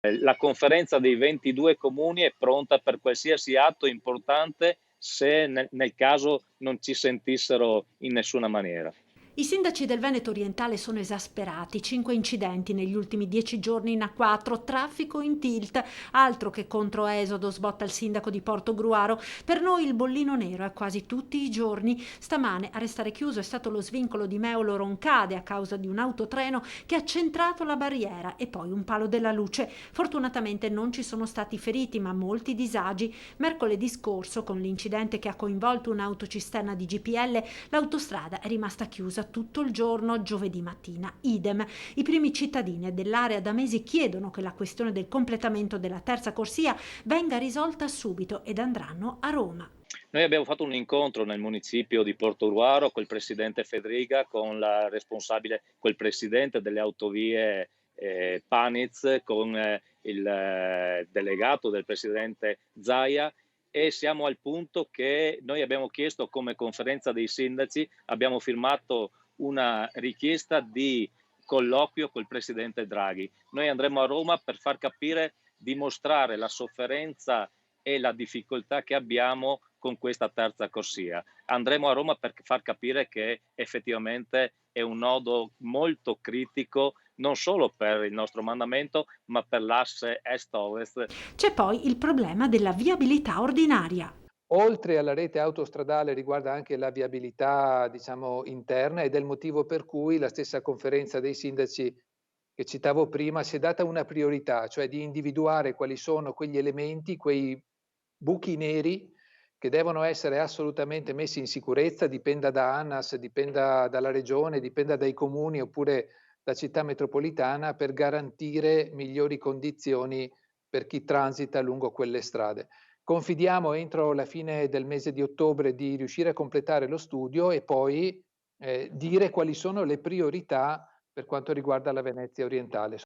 La conferenza dei 22 comuni è pronta per qualsiasi atto importante se nel caso non ci sentissero in nessuna maniera. I sindaci del Veneto orientale sono esasperati, 5 incidenti negli ultimi 10 giorni in A4, traffico in tilt, altro che contro esodo, sbotta il sindaco di Portogruaro. Per noi il bollino nero è quasi tutti i giorni. Stamane a restare chiuso è stato lo svincolo di Meolo Roncade a causa di un autotreno che ha centrato la barriera e poi un palo della luce. Fortunatamente non ci sono stati feriti ma molti disagi. Mercoledì scorso, con l'incidente che ha coinvolto un'autocisterna di GPL, l'autostrada è rimasta chiusa tutto il giorno. Giovedì mattina idem. I primi cittadini dell'area da mesi chiedono che la questione del completamento della terza corsia venga risolta subito ed andranno a Roma. Noi abbiamo fatto un incontro nel municipio di Portogruaro col presidente Fedriga, con la responsabile, col presidente delle autovie Paniz, con il delegato del presidente Zaia, e siamo al punto che noi abbiamo chiesto come conferenza dei sindaci, abbiamo firmato una richiesta di colloquio col presidente Draghi. Noi andremo a Roma per far capire, dimostrare la sofferenza e la difficoltà che abbiamo con questa terza corsia. Andremo a Roma per far capire che effettivamente è un nodo molto critico non solo per il nostro mandamento, ma per l'asse est-ovest. C'è poi il problema della viabilità ordinaria. Oltre alla rete autostradale riguarda anche la viabilità, diciamo, interna ed è il motivo per cui la stessa conferenza dei sindaci che citavo prima si è data una priorità, cioè di individuare quali sono quegli elementi, quei buchi neri che devono essere assolutamente messi in sicurezza, dipenda da ANAS, dipenda dalla regione, dipenda dai comuni oppure da città metropolitana per garantire migliori condizioni per chi transita lungo quelle strade. Confidiamo entro la fine del mese di ottobre di riuscire a completare lo studio e poi dire quali sono le priorità per quanto riguarda la Venezia orientale.